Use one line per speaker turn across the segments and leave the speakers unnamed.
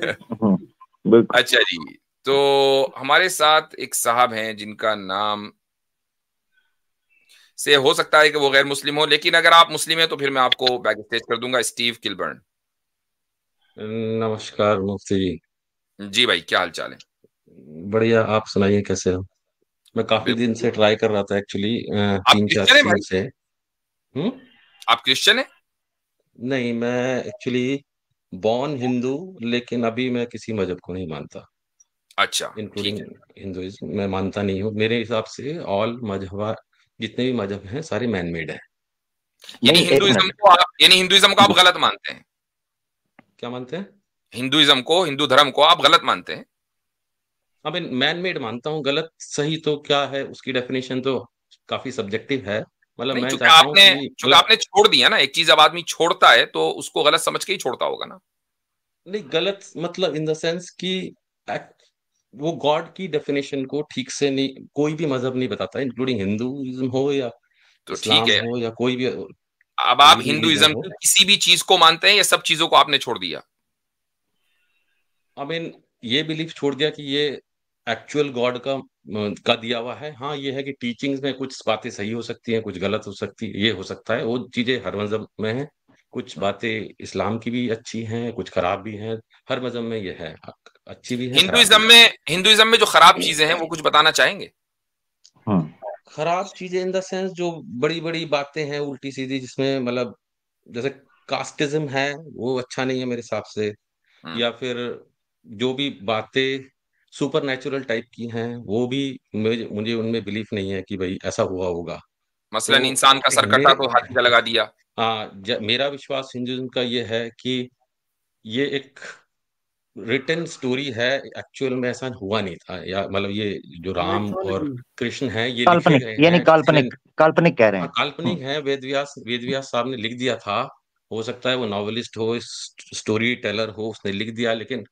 बिल्कुल।
अच्छा जी, तो हमारे साथ एक साहब हैं जिनका नाम से हो सकता है कि वो गैर मुस्लिम हो, लेकिन अगर आप मुस्लिम हैं तो फिर मैं आपको बैक स्टेज कर दूंगा। Steve Kilburn.
नमस्कार मुफ्ती जी।
जी भाई, क्या हाल चाल है?
बढ़िया, आप सुनाइए कैसे हो? मैं काफी दिन
बिल्कुल।
से ट्राई कर रहा था एक्चुअली,
आप
तीन चार
क्रिश्चियन है
स्ट्रीम
भाई?
से। हम्म।
आप क्रिश्चियन है?
नहीं, मैं एक्चुअली बॉर्न हिंदू, लेकिन अभी मैं किसी मजहब को नहीं मानता,
अच्छा, ठीक
इंक्लूडिंग
है।
हिंदुइज्म मैं मानता नहीं हूँ। मेरे हिसाब से ऑल मजहब, जितने भी मजहब हैं सारे मैन मेड हैं।
यानी
नहीं, एक
हिंदुइज्म
मिनट।
को आप यानी हिंदुइज्म को आप गलत मानते हैं?
क्या मानते हैं?
हिंदुइज्म को, हिंदू धर्म को आप गलत मानते हैं?
अब मैन मेड मानता हूँ, गलत सही तो क्या है उसकी डेफिनेशन तो काफी सब्जेक्टिव है। मतलब
नहीं,
मैं
चूंकि
चाहता हूँ
आपने
कि
चूंकि आपने छोड़ दिया ना एक चीज, अब आदमी छोड़ता है तो उसको गलत समझ के ही छोड़ता होगा ना।
नहीं, गलत मतलब इन द सेंस कि वो गॉड की डेफिनेशन को ठीक से नहीं, कोई भी मजहब नहीं बताता, इंक्लूडिंग हिंदुइज्म हो या
तो ठीक
इस्लाम
है,
हो या कोई भी
अब आप
रिलीजन
हिंदुइज्म
हो।
की किसी भी चीज को मानते हैं या सब चीजों को आपने छोड़ दिया?
आई मीन, ये बिलीफ छोड़ दिया कि ये एक्चुअल गॉड का दिया हुआ है। हाँ, ये है कि टीचिंग्स में कुछ बातें सही हो सकती हैं, कुछ गलत हो सकती है, ये हो सकता है, वो चीजें हर मजहब में है। कुछ बातें इस्लाम की भी अच्छी हैं, कुछ खराब भी हैं। हर मजहब में ये है, अच्छी भी है, खराब भी
हिंदुइज्म में जो खराब चीजें हैं
है।
वो कुछ बताना चाहेंगे?
हम्म।
खराब चीजें इन द सेंस जो बड़ी बड़ी बातें हैं उल्टी सीधी, जिसमें मतलब जैसे कास्टिज्म है, वो अच्छा नहीं है मेरे हिसाब से।
हम्म।
या फिर जो भी बातें सुपर नेचुरल टाइप की हैं, वो भी मुझे मुझे उनमें बिलीफ नहीं है कि भाई ऐसा हुआ होगा। तो
मसलन इंसान का सर कटा
मेरे
तो हाथी का लगा दिया।
हाँ, मेरा विश्वास हिंदुइज्म का ये है कि ये एक रिटन स्टोरी है, एक्चुअल में ऐसा हुआ नहीं था, या मतलब ये जो राम और
मिथोलॉजी।
कृष्ण हैं ये लिखे
काल्पनिक,
गए
यानी
हैं किसी ने।
काल्पनिक, काल्पनिक कह रहे
हाँ,
हैं।
काल्पनिक है, वेद व्यास साहब ने लिख दिया था। हो सकता है वो नॉवेलिस्ट हो, स्टोरी टेलर हो, उसने लिख दिया, लेकिन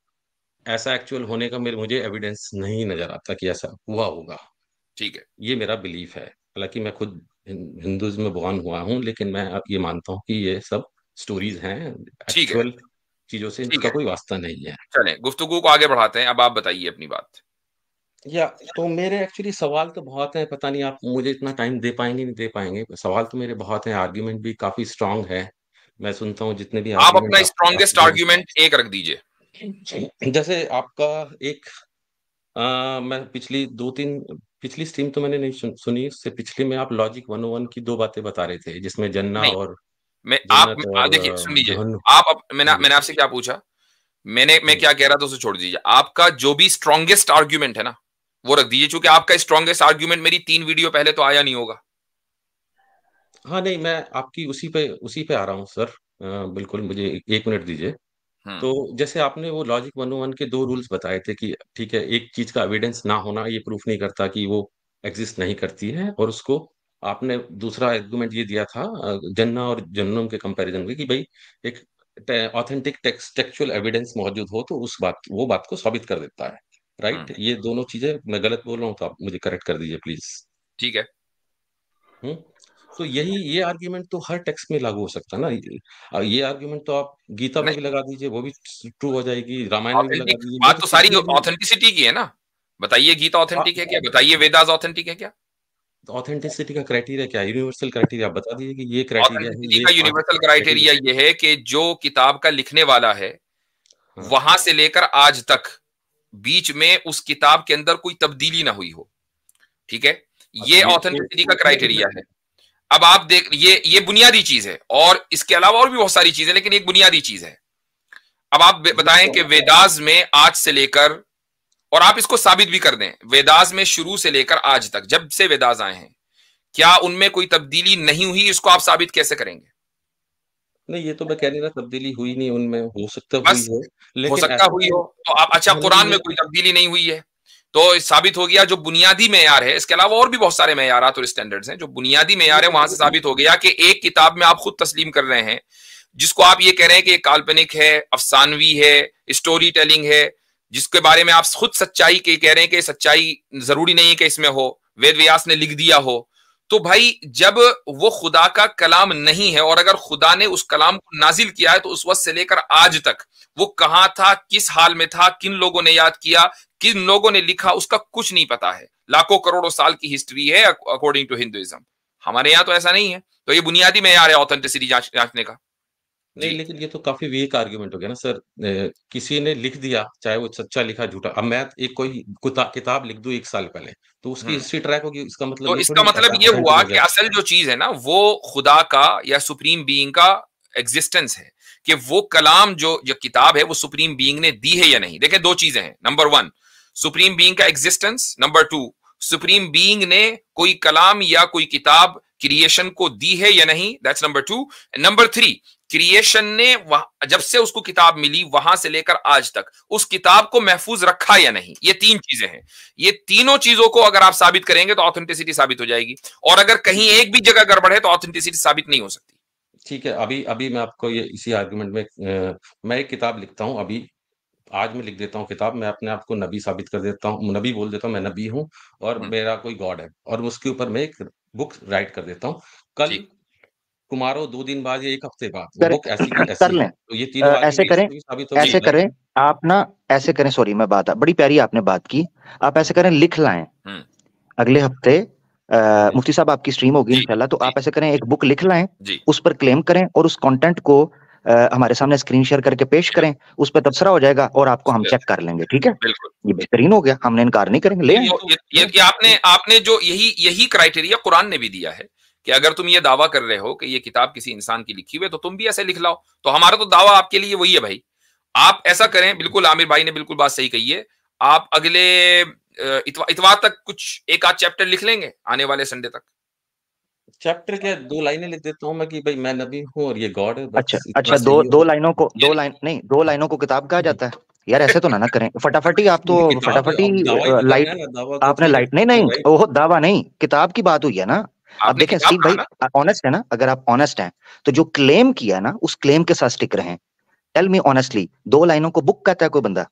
ऐसा एक्चुअल होने का मुझे एविडेंस नहीं नजर आता कि ऐसा हुआ होगा।
ठीक है।
ये मेरा बिलीफ है, हालांकि मैं खुद हिंदुइज्म में बॉर्न हुआ हूँ, लेकिन मैं अब ये मानता हूँ कि ये सब स्टोरीज हैं,
ठीक है।
एक्चुअल चीजों से
ठीक
इनका
है,
कोई वास्ता नहीं है।
चलें गुफ्तगू को आगे बढ़ाते हैं। अब आप बताइए अपनी बात।
या तो मेरे एक्चुअली सवाल तो बहुत हैं, पता नहीं आप मुझे इतना टाइम दे पाएंगे नहीं दे पाएंगे। सवाल तो मेरे बहुत हैं, आर्ग्यूमेंट भी काफी स्ट्रांग है। मैं सुनता हूँ जितने भी
आप
आर्ग्यूमेंट
अपना
आप
स्ट्रॉन्गेस्ट
दें।
आर्ग्यूमेंट एक रख दीजिए।
जैसे आपका एक मैं पिछली स्ट्रीम तो मैंने नहीं सुनी, उससे पिछली में आप लॉजिक 101 की दो बातें बता रहे थे, जिसमें
नहीं, मैं आप
जन्नत और
देखिए सुन लीजिए।
जहन्नुम।
मैंने आपसे क्या पूछा? मैं
हम्म,
क्या कह रहा था उसे छोड़ दीजिए। आपका जो भी स्ट्रॉन्गेस्ट आर्ग्यूमेंट है ना, वो रख दीजिए, क्योंकि आपका स्ट्रॉन्गेस्ट आर्ग्यूमेंट मेरी 3 वीडियो पहले तो आया नहीं होगा।
हाँ नहीं, मैं आपकी उसी पे आ रहा हूँ सर। बिल्कुल, मुझे एक मिनट दीजिए।
हम्म।
तो जैसे आपने वो लॉजिक 101 के दो रूल्स बताए थे कि ठीक है, एक चीज का एविडेंस ना होना ये प्रूफ नहीं करता कि वो एग्जिस्ट नहीं करती है, और उसको आपने दूसरा आर्गुमेंट ये दिया था जन्ना और जन्नम के कंपैरिजन में कि भाई एक ऑथेंटिक टेक्सचुअल एविडेंस मौजूद हो तो उस बात वो बात को साबित कर देता है।
हम्म।
राइट, ये दोनों चीजें मैं गलत बोल रहा हूँ तो आप मुझे करेक्ट कर दीजिए प्लीज।
ठीक है।
हम्म। तो ये आर्ग्यूमेंट तो हर टेक्स्ट में लागू हो सकता है ना। ये आर्ग्यूमेंट तो आप गीता में
नहीं,
भी लगा दीजिए, वो भी ट्रू हो जाएगी, रामायण में भी लगा
ऑथेंटिक
दीजिए,
बात
मतलब
तो सारी
कितने भी।
ऑथेंटिसिटी की है ना। बताइए गीता ऑथेंटिक है क्या? बताइए वेदास ऑथेंटिक है क्या?
ऑथेंटिसिटी का क्राइटेरिया क्या है? यूनिवर्सल क्राइटेरिया आप बता दीजिए कि ये क्राइटेरिया है,
ऑथेंटिसिटी
ये
का
पांच
यूनिवर्सल क्राइटेरिया
क्राइटेरिया।
ये है कि जो किताब का लिखने वाला है,
हाँ।
वहां से लेकर आज तक बीच में उस किताब के अंदर कोई तब्दीली ना हुई हो। ठीक है, ये
ये तो
ऑथेंटिसिटी का क्राइटेरिया है। अब आप देख, ये बुनियादी चीज है, और इसके अलावा और भी बहुत सारी चीजें, लेकिन एक बुनियादी चीज है। अब आप
ये
बताएं
तो
कि वेदास में आज से लेकर, और आप इसको साबित भी कर दें, वेदास में शुरू से लेकर आज तक जब से वेदास आए हैं, क्या उनमें कोई तब्दीली नहीं हुई? इसको आप साबित कैसे करेंगे?
नहीं, ये तो मैं कह नहीं रहा तब्दीली हुई नहीं उनमें, हो सकता हुई
बस,
हो,
हो
लेकिन
सकता
ऐसा
हुई
तो।
हो तो आप, अच्छा
हाँ नहीं,
कुरान में कोई तब्दीली नहीं हुई है तो साबित हो गया। जो बुनियादी मेयार है, इसके अलावा और भी बहुत सारे मेयारात और स्टैंडर्ड्स हैं, जो बुनियादी मेयार है वहां से साबित हो गया कि एक किताब में आप खुद तस्लीम कर रहे हैं, जिसको आप ये कह रहे हैं कि काल्पनिक है, अफसानवी है, स्टोरी टेलिंग है, जिसके बारे में आप खुद सच्चाई के कह रहे हैं कि सच्चाई जरूरी नहीं है कि इसमें हो, वेद व्यास ने लिख दिया हो। तो भाई जब वो खुदा का कलाम नहीं है, और अगर खुदा ने उस कलाम को नाजिल किया है, तो उस वक्त से लेकर आज तक वो कहाँ था, किस हाल में था, किन लोगों ने याद किया, किन लोगों ने लिखा, उसका कुछ नहीं पता है। लाखों करोड़ों साल की हिस्ट्री है अकॉर्डिंग टू हिंदुइज्म। हमारे यहाँ तो ऐसा नहीं है। तो ये बुनियादी मेयार है ऑथेंटिसिटी जांचने का।
नहीं, लेकिन ये तो काफी वीक आर्गुमेंट हो गया ना सर। किसी ने लिख दिया, चाहे वो सच्चा लिखा झूठा। अब मैं एक कोई किताब लिख दूं 1 साल पहले, तो उसकी हिस्ट्री ट्रैक होगी। इसका मतलब
तो
ये
इसका
थोड़ी
मतलब ये हुआ कि असल जो चीज है ना, वो खुदा का या सुप्रीम बीइंग का एग्जिस्टेंस है, कि वो कलाम जो किताब है वो सुप्रीम बीइंग ने दी है या नहीं। देखें, 2 चीजें हैं। नंबर 1 सुप्रीम बीइंग का एग्जिस्टेंस, नंबर 2 सुप्रीम बीइंग ने कोई कलाम या कोई किताब क्रिएशन को दी है या नहीं, दैट्स नंबर 2। नंबर 3 क्रिएशन ने जब से उसको किताब मिली वहां से लेकर आज तक उस किताब को महफूज रखा या नहीं। ये 3 चीजें हैं। ये तीनों चीजों को अगर आप साबित करेंगे तो ऑथेंटिसिटी साबित हो जाएगी, और अगर कहीं एक भी जगह गड़बड़ है तो ऑथेंटिसिटी साबित नहीं हो सकती।
ठीक है, अभी मैं आपको ये इसी आर्गुमेंट में मैं एक किताब लिखता हूँ अभी, आज मैं लिख देता हूँ किताब, मैं अपने आप को नबी साबित कर देता हूँ, नबी बोल देता हूँ, मैं नबी हूँ और मेरा कोई गॉड है, और उसके ऊपर मैं एक बुक राइट कर देता हूँ। कल कुमारो 2 दिन बाद या 1 हफ्ते बाद वो बुक ऐसी की ऐसी
कर लें।
तो ये तीनों
ऐसे करें, ऐसे करें आप ना, ऐसे करें, सॉरी मैं बात, बड़ी प्यारी आपने बात की, आप ऐसे करें, लिख लाएं। अगले हफ्ते मुफ्ती साहब आपकी स्ट्रीम होगी इंशाल्लाह, तो आप ऐसे करें, एक बुक लिख लाएं, उस पर क्लेम करें और उस कंटेंट को हमारे सामने स्क्रीन शेयर करके पेश करें, उस पर तबसरा हो जाएगा और आपको हम चेक कर लेंगे। ठीक है, ये बेहतरीन हो गया, हमने इनकार नहीं करेंगे।
ये आपने जो यही क्राइटेरिया कुरान ने भी दिया है कि अगर तुम ये दावा कर रहे हो कि ये किताब किसी इंसान की लिखी हुई है तो तुम भी ऐसे लिख लाओ। तो हमारा तो दावा आपके लिए वही है भाई, आप ऐसा करें। बिल्कुल आमिर भाई ने बिल्कुल बात सही कही है। आप अगले इतवार तक कुछ 1 आध चैप्टर लिख लेंगे, आने वाले संडे तक।
चैप्टर क्या, 2 लाइनें लिख देता हूँ मैं कि भाई मैं नबी हूँ और ये गॉड है।
अच्छा, 2 लाइनों को 2 लाइनों को किताब कहा जाता है यार? ऐसे तो ना करें फटाफट ही। आप तो फटाफट ही लाइट, आपने लाइट नहीं, वो दावा नहीं, किताब की बात हुई है ना। अब देखें स्टीव भाई ऑनेस्ट है ना, अगर आप ऑनेस्ट हैं तो जो क्लेम किया ना उस क्लेम के साथ स्टिक रहें। टेल मी ऑनेस्टली, 2 लाइनों को बुक कहता है कोई बंदा?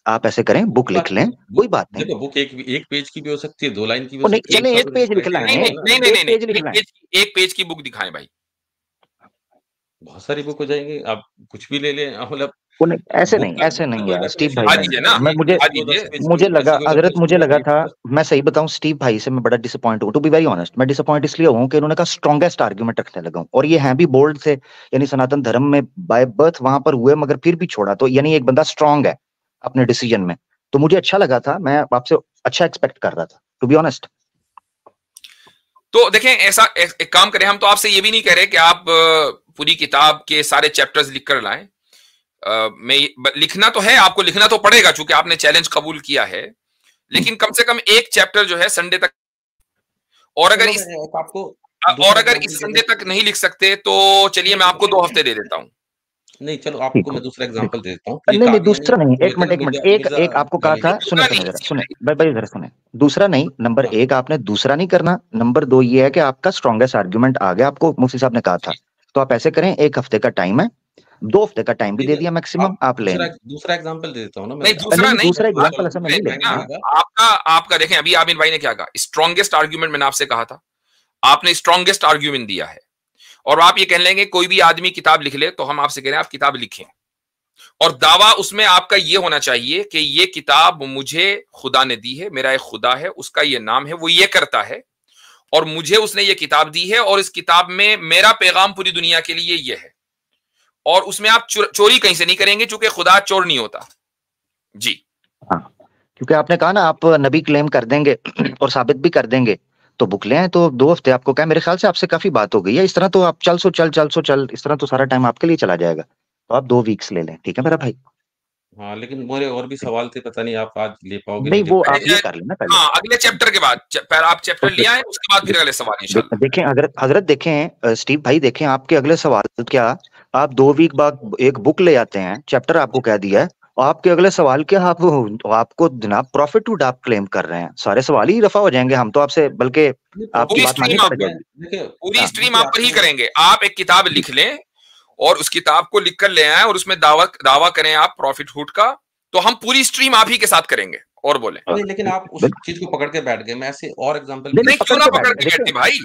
आप ऐसे करें, बुक लिख लें, कोई बात नहीं।
देखो बुक एक पेज की भी हो सकती है, 2 लाइन की भी हो
सकती है। चले 1 पेज लिख लाएं।
नहीं, 1 पेज की बुक दिखाएं भाई।
बहुत सारी बुक हो जाएंगी, आप कुछ भी ले लें। मतलब
ऐसे नहीं यार स्टीव भाई, मुझे लगा हजरत, मुझे लगा था, मैं सही बताऊं स्टीव भाई से मैं बड़ा डिसअपॉइंट हूं, टू बी वेरी ऑनेस्ट। मैं डिसअपॉइंट इसलिए हूं कि उन्होंने कहा स्ट्रॉन्गेस्ट आर्गुमेंट रखने लगा हूं, और ये हैं भी बोल्ड से, यानी सनातन धर्म में बाय बर्थ वहां पर हुए मगर फिर भी छोड़ा, तो यानी एक बंदा स्ट्रांग है अपने डिसीजन में। तो मुझे अच्छा लगा था, मैं आपसे अच्छा एक्सपेक्ट कर रहा था, टू बी ऑनेस्ट।
तो देखें, ऐसा एक काम करें, हम तो आपसे ये भी नहीं कह रहे कि आप पूरी किताब के सारे चैप्टर्स लिख कर लाएं। लिखना तो है, आपको लिखना तो पड़ेगा चूंकि आपने चैलेंज कबूल किया है, लेकिन कम से कम 1 चैप्टर जो है संडे तक, और अगर इस संडे तक नहीं लिख सकते तो चलिए मैं आपको 2 हफ्ते दे देता हूं।
नहीं चलो, आपको मैं दूसरा एग्जांपल दे देता हूँ।
नहीं दूसरा नहीं, एक मिनट, एक आपको कहा था, सुने भाई जरा सुने, दूसरा नहीं, नंबर 1 आपने दूसरा नहीं करना, नंबर 2 ये है कि आपका स्ट्रॉन्गेस्ट आर्गुमेंट आ गया, आपको मुफ्ती साहब ने कहा था, तो आप ऐसे करें, 1 हफ्ते का टाइम है, 2 हफ्ते का टाइम भी दे दिया मैक्सिमम, आप लें।
दूसरा एग्जांपल दे देता हूँ ना मैं।
दूसरा एग्जांपल ऐसा मैं नहीं लेंगे। आपका देखें, अभी आमिर भाई ने क्या कहा, स्ट्रॉन्गेस्ट आर्गुमेंट मैंने आपसे कहा था, आपने स्ट्रॉन्गेस्ट आर्गुमेंट दिया है, और आप ये कह लेंगे कोई भी आदमी किताब लिख ले, तो हम आपसे कह रहे हैं आप किताब लिखें, और दावा उसमें आपका ये होना चाहिए कि ये किताब मुझे खुदा ने दी है, मेरा एक खुदा है, उसका ये नाम है, वो ये करता है, और मुझे उसने ये किताब दी है, और इस किताब में मेरा पैगाम पूरी दुनिया के लिए ये है, और उसमें आप चोरी कहीं से नहीं करेंगे, चूंकि खुदा चोर नहीं होता जी।
हाँ, क्योंकि आपने कहा ना आप नबी क्लेम कर देंगे और साबित भी कर देंगे, तो बुक ले आए, तो 2 हफ्ते आपको क्या, मेरे ख्याल से आपसे काफी बात हो गई है, इस तरह तो आप चल इस तरह तो सारा टाइम आपके लिए चला जाएगा, तो आप 2 वीक्स ले लें, ठीक है मेरा भाई?
हाँ, लेकिन मेरे और भी सवाल थे, पता नहीं आप आज ले पाओगे?
नहीं, वो आप ये कर लेना पहले।
हाँ, अगले चैप्टर के बाद आप चैप्टर ले आए, उसके बाद फिर अगले सवाल इंशाल्लाह।
देखें हजरत देखें स्टीव भाई, देखें आपके अगले सवाल क्या, आप 2 वीक बाद एक बुक ले आते हैं, चैप्टर आपको कह दिया है, और आपके अगले सवाल क्या, आपको जनाब प्रॉफिटहुड आप क्लेम कर रहे हैं, सारे सवाल ही रफा हो जाएंगे, हम तो आपसे बल्कि आपकी बात माननी पड़ जाएगी।
पूरी स्ट्रीम आप पर ही करेंगे। आप एक किताब लिख लें और उस किताब को लिख कर ले आए और उसमें दावा करें आप प्रॉफिटहुड का, तो हम पूरी स्ट्रीम आप ही के साथ करेंगे। और बोले
नहीं, लेकिन आप उस चीज को पकड़ के बैठ गए, मैं ऐसे और एग्जांपल
नहीं, क्यों ना पकड़ के बैठे भाई,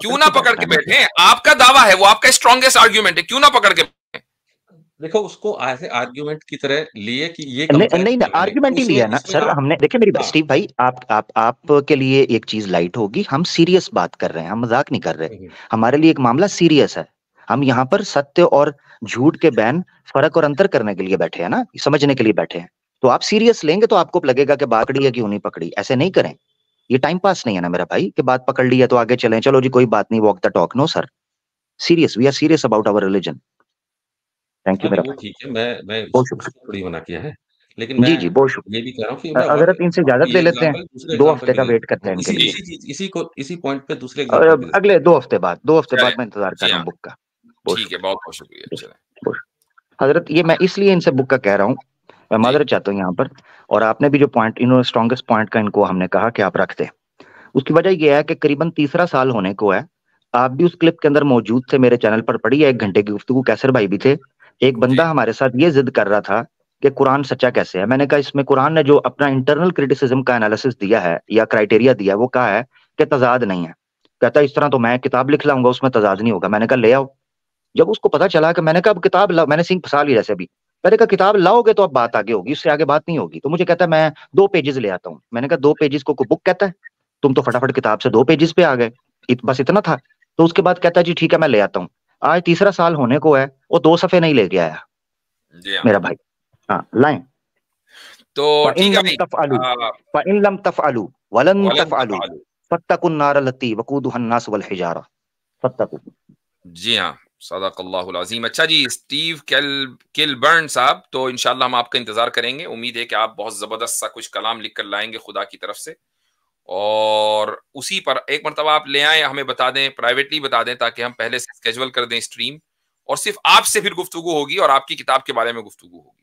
क्यों ना पकड़ के बैठे, आपका दावा है, वो आपका स्ट्रॉन्गेस्ट आर्ग्यूमेंट है, क्यों ना पकड़ के बैठे?
देखो उसको ऐसे आर्ग्यूमेंट की तरह लिए कि ये
नहीं
कंपेयर
नहीं,
कर रहे हैं,
आर्ग्यूमेंट ही
उसमें
लिया ना
इसमें
सर
आप
हमने। देखिए मेरी
हाँ,
स्टीव भाई, आप के लिए एक चीज लाइट होगी, हम सीरियस बात कर रहे हैं, हम मजाक नहीं कर रहे।
हुँ,
हमारे लिए एक मामला सीरियस है। हम यहाँ पर सत्य और झूठ के बैन, फर्क और अंतर करने के लिए बैठे हैं ना, समझने के लिए बैठे हैं। तो आप सीरियस लेंगे तो आपको लगेगा कि बात पकड़ी है क्यों नहीं पकड़ी। ऐसे नहीं करें, ये टाइम पास नहीं है ना मेरा भाई कि बात पकड़ ली है तो आगे चलें, चलो जी कोई बात नहीं, walk the talk. No sir, serious, we are serious about our religion. Thank you
हाँ,
मेरा
नहीं वो
भाई,
ठीक है, मैं
बहुत शुक्रिया।
उसको थोड़ी मना किया है। लेकिन मैं
जी जी, बहुत शुक्रिया।
ये भी कह रहा हूँ कि मैं
अगर आप इनसे
आपको
इजाजत
ये
ले लेते हैं,
एग्ज़ाम्पल दूसरे
2
एग्ज़ाम्पल
हफ्ते
भी
का
दे
वेट
देता
करते
हूँ।
हैं इनके
इसी
लिए।
इसी चीज़ इसी पॉइंट पे दूसरे एग्ज़ाम्पल भी देता हूँ।
अगले 2 हफ्ते बाद, 2 हफ्ते
चले,
बाद मैं इंतजार कर
जी
रहा
हाँ,
हूँ बुक का। बहुत
ठीक है,
शुक्रिया।
बहुत बहुत शुक्रिया, चले।
बहुत शुक्रिया। हजरत ये मैं इसलिए इनसे बुक का कह रहा हूँ, मैं
जी,
माजरत चाहता हूँ यहाँ पर। और आपने भी जो पॉइंट, इन्होंने स्ट्रॉन्गेस्ट पॉइंट का इनको हमने कहा कि आप रखते, उसकी वजह यह है कि करीबन तीसरा साल होने को है। आप भी उस क्लिप के अंदर मौजूद थे, मेरे चैनल पर पड़ी है 1 घंटे की गुफ्तगू, कैसर भाई भी थे। एक
जी,
बंदा हमारे साथ ये जिद कर रहा था कि कुरान सच्चा कैसे है। मैंने कहा इसमें कुरान ने जो अपना इंटरनल क्रिटिसिज्म का एनालिसिस दिया है या क्राइटेरिया दिया है, वो कहा है कि तजाद नहीं है। कहता है इस तरह तो मैं किताब लिख लाऊंगा, उसमें तजाद नहीं होगा। मैंने कहा ले आओ। जब उसको पता चला कि मैंने कहा अब किताब लाओ, मैंने सिंह फंसा लिया जैसे भी। मैंने कहा किताब लाओगे तो अब बात आगे होगी, उससे आगे बात नहीं होगी। तो मुझे कहता है मैं 2 पेजेस ले आता हूँ। मैंने कहा 2 पेजेस को कोई बुक कहता है? तुम तो फटाफट किताब से 2 पेजेस पे आ गए, बस इतना था। तो उसके बाद कहता है जी ठीक है मैं ले आता हूँ। आज तीसरा साल होने को है, वो 2 सफ़े नहीं लेके आया
जी हाँ।
मेरा भाई। हाँ लाएं।
तो
फ़इन
ठीक है
लम
भाई,
तफ़अलू फ़इन लम तफ़अलू वलन
वलन
तफ़अलू
तफ़अलू।
फत्तकुन नार लती वक़ूदुहा अन्नास वल हिजारा फत्तकू।
जी हाँ, सदाकल्लाहुल अज़ीम। अच्छा जी, स्टीव किलबर्न साहब, तो इंशाअल्लाह हम आपका इंतज़ार करेंगे। उम्मीद है कि आप बहुत ज़बरदस्त सा कुछ कलाम लिख कर लाएँगे खुदा की तरफ से, और उसी पर एक मर्तबा आप ले आएँ, हमें बता दें, प्राइवेटली बता दें, ताकि हम पहले से शेड्यूल कर दें स्ट्रीम, और सिर्फ़ आपसे फिर गुफ्तगू होगी और आपकी किताब के बारे में गुफ्तगू होगी।